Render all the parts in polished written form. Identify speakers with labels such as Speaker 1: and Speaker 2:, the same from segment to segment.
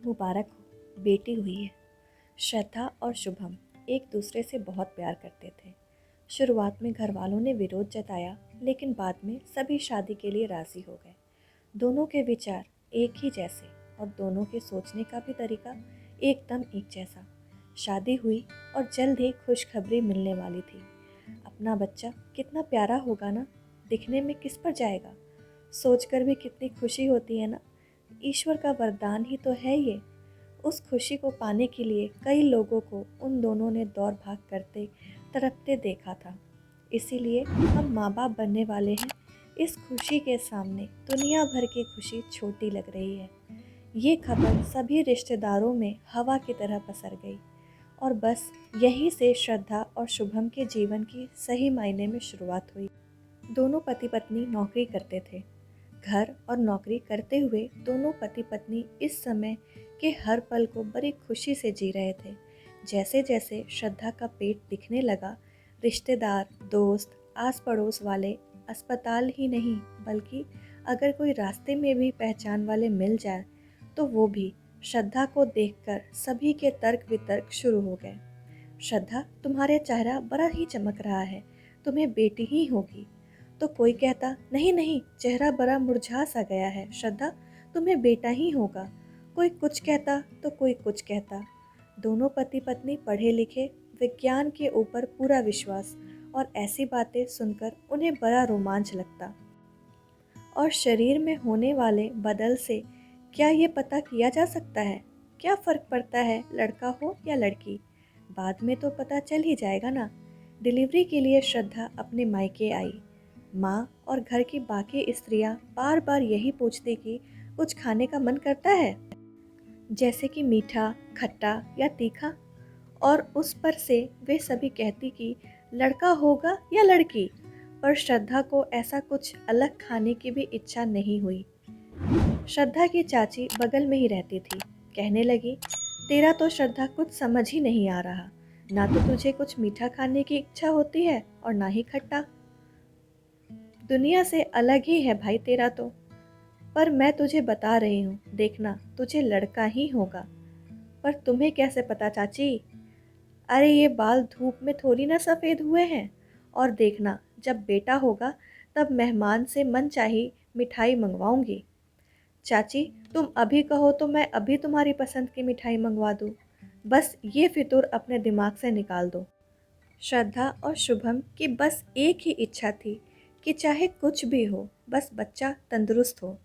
Speaker 1: मुबारक हो, बेटी हुई है। श्रद्धा और शुभम एक दूसरे से बहुत प्यार करते थे। शुरुआत में घर वालों ने विरोध जताया, लेकिन बाद में सभी शादी के लिए राज़ी हो गए। दोनों के विचार एक ही जैसे और दोनों के सोचने का भी तरीका एकदम एक जैसा। शादी हुई और जल्द ही खुशखबरी मिलने वाली थी। अपना बच्चा कितना प्यारा होगा ना, दिखने में किस पर जाएगा, सोचकर भी कितनी खुशी होती है ना। ईश्वर का वरदान ही तो है ये। उस खुशी को पाने के लिए कई लोगों को उन दोनों ने दौड़ भाग करते तड़पते देखा था। इसीलिए हम माँ बाप बनने वाले हैं। इस खुशी के सामने दुनिया भर की खुशी छोटी लग रही है। ये खबर सभी रिश्तेदारों में हवा की तरह पसर गई और बस यहीं से श्रद्धा और शुभम के जीवन की सही मायने में शुरुआत हुई। दोनों पति पत्नी नौकरी करते थे। घर और नौकरी करते हुए दोनों पति पत्नी इस समय के हर पल को बड़ी खुशी से जी रहे थे। जैसे जैसे श्रद्धा का पेट दिखने लगा, रिश्तेदार, दोस्त, आस पड़ोस वाले, अस्पताल ही नहीं बल्कि अगर कोई रास्ते में भी पहचान वाले मिल जाए तो वो भी श्रद्धा को देखकर सभी के तर्क वितर्क शुरू हो गए। श्रद्धा, तुम्हारा चेहरा बड़ा ही चमक रहा है, तुम्हें बेटी ही होगी। तो कोई कहता, नहीं नहीं, चेहरा बड़ा मुरझा सा गया है, श्रद्धा तुम्हें बेटा ही होगा। कोई कुछ कहता तो कोई कुछ कहता। दोनों पति पत्नी पढ़े लिखे, विज्ञान के ऊपर पूरा विश्वास, और ऐसी बातें सुनकर उन्हें बड़ा रोमांच लगता। और शरीर में होने वाले बदल से क्या ये पता किया जा सकता है? क्या फ़र्क पड़ता है लड़का हो या लड़की? बाद में तो पता चल ही जाएगा ना। डिलीवरी के लिए श्रद्धा अपने मायके आई। माँ और घर की बाकी स्त्रियाँ बार बार यही पूछती कि कुछ खाने का मन करता है, जैसे कि मीठा, खट्टा या तीखा, और उस पर से वे सभी कहती कि लड़का होगा या लड़की। पर श्रद्धा को ऐसा कुछ अलग खाने की भी इच्छा नहीं हुई। श्रद्धा की चाची बगल में ही रहती थी। कहने लगी, तेरा तो श्रद्धा कुछ समझ ही नहीं आ रहा। ना तो तुझे कुछ मीठा खाने की इच्छा होती है और ना ही खट्टा। दुनिया से अलग ही है भाई तेरा तो। पर मैं तुझे बता रही हूँ, देखना तुझे लड़का ही होगा। पर तुम्हें कैसे पता चाची? अरे ये बाल धूप में थोड़ी ना सफ़ेद हुए हैं। और देखना, जब बेटा होगा तब मेहमान से मनचाही मिठाई मंगवाऊंगी। चाची, तुम अभी कहो तो मैं अभी तुम्हारी पसंद की मिठाई मंगवा दूँ। बस ये फितूर अपने दिमाग से निकाल दो। श्रद्धा और शुभम की बस एक ही इच्छा थी कि चाहे कुछ भी हो, बस बच्चा तंदुरुस्त हो,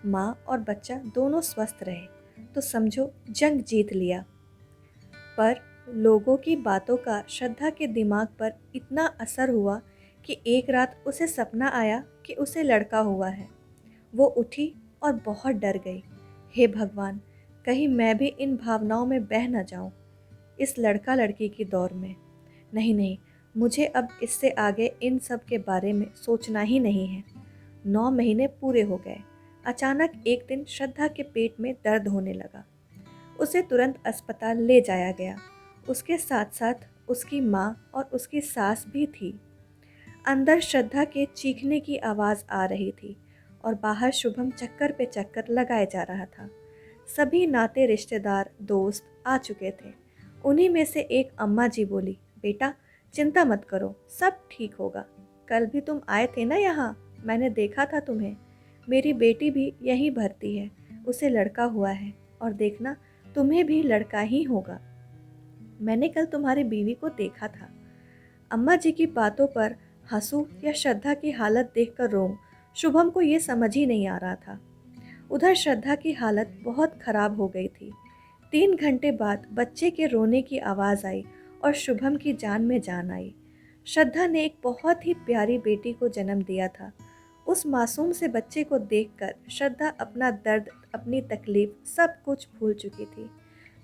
Speaker 1: माँ और बच्चा दोनों स्वस्थ रहे, तो समझो जंग जीत लिया। पर लोगों की बातों का श्रद्धा के दिमाग पर इतना असर हुआ कि एक रात उसे सपना आया कि उसे लड़का हुआ है। वो उठी और बहुत डर गई। हे भगवान, कहीं मैं भी इन भावनाओं में बह न जाऊं, इस लड़का लड़की की दौर में। नहीं नहीं, मुझे अब इससे आगे इन सब के बारे में सोचना ही नहीं है। 9 महीने पूरे हो गए। अचानक एक दिन श्रद्धा के पेट में दर्द होने लगा। उसे तुरंत अस्पताल ले जाया गया। उसके साथ साथ उसकी माँ और उसकी सास भी थी। अंदर श्रद्धा के चीखने की आवाज़ आ रही थी और बाहर शुभम चक्कर पे चक्कर लगाए जा रहा था। सभी नाते रिश्तेदार दोस्त आ चुके थे। उन्हीं में से एक अम्मा जी बोली, बेटा चिंता मत करो, सब ठीक होगा। कल भी तुम आए थे ना यहाँ, मैंने देखा था तुम्हें। मेरी बेटी भी यहीं भर्ती है, उसे लड़का हुआ है, और देखना तुम्हें भी लड़का ही होगा। मैंने कल तुम्हारी बीवी को देखा था। अम्मा जी की बातों पर हंसूं या श्रद्धा की हालत देखकर रोऊं, शुभम को ये समझ ही नहीं आ रहा था। उधर श्रद्धा की हालत बहुत खराब हो गई थी। 3 घंटे बाद बच्चे के रोने की आवाज़ आई और शुभम की जान में जान आई। श्रद्धा ने एक बहुत ही प्यारी बेटी को जन्म दिया था। उस मासूम से बच्चे को देखकर श्रद्धा अपना दर्द, अपनी तकलीफ सब कुछ भूल चुकी थी।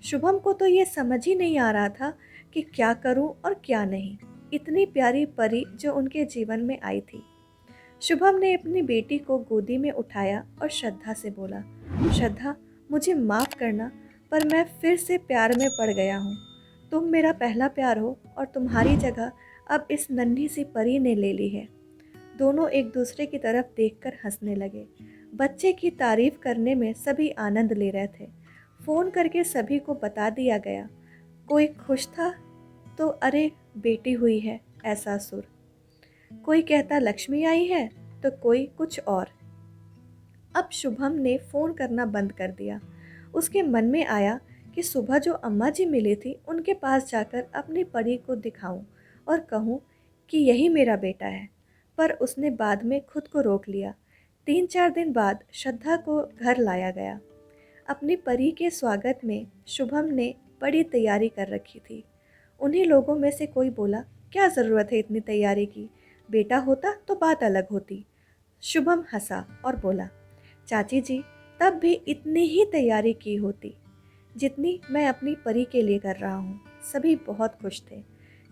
Speaker 1: शुभम को तो ये समझ ही नहीं आ रहा था कि क्या करूं और क्या नहीं। इतनी प्यारी परी जो उनके जीवन में आई थी। शुभम ने अपनी बेटी को गोदी में उठाया और श्रद्धा से बोला, श्रद्धा मुझे माफ़ करना, पर मैं फिर से प्यार में पड़ गया हूँ। तुम मेरा पहला प्यार हो और तुम्हारी जगह अब इस नन्ही सी परी ने ले ली है। दोनों एक दूसरे की तरफ देखकर हंसने लगे। बच्चे की तारीफ करने में सभी आनंद ले रहे थे। फ़ोन करके सभी को बता दिया गया। कोई खुश था तो अरे बेटी हुई है, ऐसा सुर। कोई कहता लक्ष्मी आई है तो कोई कुछ और। अब शुभम ने फ़ोन करना बंद कर दिया। उसके मन में आया कि सुबह जो अम्मा जी मिली थी उनके पास जाकर अपनी परी को दिखाऊं और कहूं कि यही मेरा बेटा है। पर उसने बाद में खुद को रोक लिया। 3-4 दिन बाद श्रद्धा को घर लाया गया। अपनी परी के स्वागत में शुभम ने बड़ी तैयारी कर रखी थी। उन्हीं लोगों में से कोई बोला, क्या ज़रूरत है इतनी तैयारी की, बेटा होता तो बात अलग होती। शुभम हंसा और बोला, चाची जी तब भी इतनी ही तैयारी की होती जितनी मैं अपनी परी के लिए कर रहा हूँ। सभी बहुत खुश थे।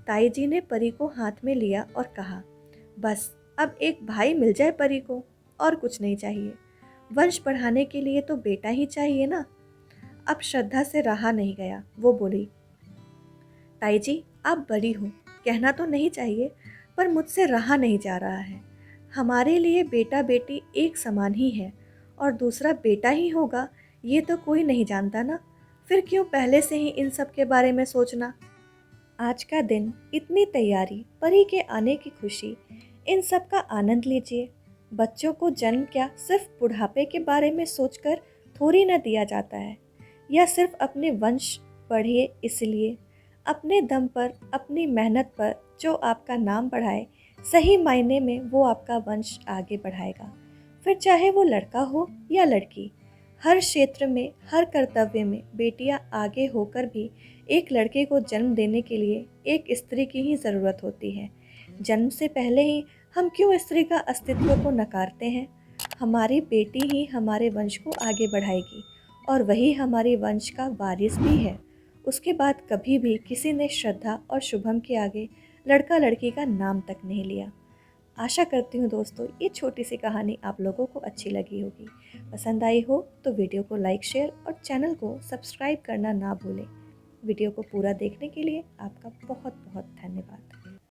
Speaker 1: ताई जी ने परी को हाथ में लिया और कहा, बस अब एक भाई मिल जाए परी को, और कुछ नहीं चाहिए। वंश बढ़ाने के लिए तो बेटा ही चाहिए ना। अब श्रद्धा से रहा नहीं गया। वो बोली, ताई जी आप बड़ी हो, कहना तो नहीं चाहिए पर मुझसे रहा नहीं जा रहा है। हमारे लिए बेटा बेटी एक समान ही है और दूसरा बेटा ही होगा ये तो कोई नहीं जानता ना। फिर क्यों पहले से ही इन सब के बारे में सोचना। आज का दिन, इतनी तैयारी, परी के आने की खुशी, इन सब का आनंद लीजिए। बच्चों को जन्म क्या सिर्फ बुढ़ापे के बारे में सोचकर थोड़ी न दिया जाता है, या सिर्फ अपने वंश बढ़े इसलिए। अपने दम पर, अपनी मेहनत पर जो आपका नाम बढ़ाए, सही मायने में वो आपका वंश आगे बढ़ाएगा। फिर चाहे वो लड़का हो या लड़की। हर क्षेत्र में, हर कर्तव्य में बेटियां आगे होकर भी एक लड़के को जन्म देने के लिए एक स्त्री की ही ज़रूरत होती है। जन्म से पहले ही हम क्यों स्त्री का अस्तित्व को नकारते हैं। हमारी बेटी ही हमारे वंश को आगे बढ़ाएगी और वही हमारे वंश का वारिस भी है। उसके बाद कभी भी किसी ने श्रद्धा और शुभम के आगे लड़का लड़की का नाम तक नहीं लिया। आशा करती हूँ दोस्तों ये छोटी सी कहानी आप लोगों को अच्छी लगी होगी। पसंद आई हो तो वीडियो को लाइक, शेयर और चैनल को सब्सक्राइब करना ना भूलें। वीडियो को पूरा देखने के लिए आपका बहुत बहुत धन्यवाद।